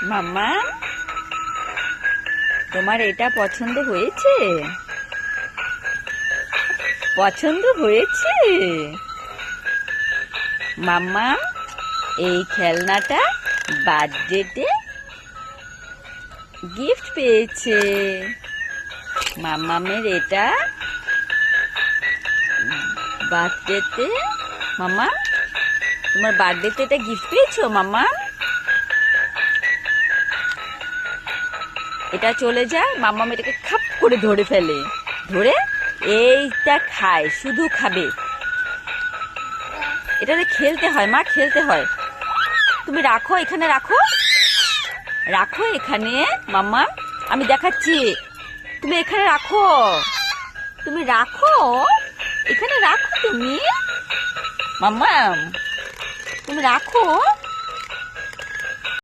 মাম্মা, তোমার এটা পছন্দ হয়েছে? পছন্দ হয়েছে? মাম্মা, এই খেলনাটা বার্থডেতে গিফট পেয়েছে। মাম্মামের এটা বার্থডেতে, মাম্মা তোমার বার্থডেতে এটা গিফট পেয়েছো মাম্মা? এটা চলে যায়, মাম্মাম এটাকে খাপ করে ধরে ফেলে, ধরে এইটা খায়, শুধু খাবে। এটাতে খেলতে হয় মা, খেলতে হয়। তুমি রাখো, এখানে রাখো, রাখো এখানে মাম্মা, আমি দেখাচ্ছি। তুমি এখানে রাখো, তুমি রাখো, এখানে রাখো তুমি মাম্মা, তুমি রাখো।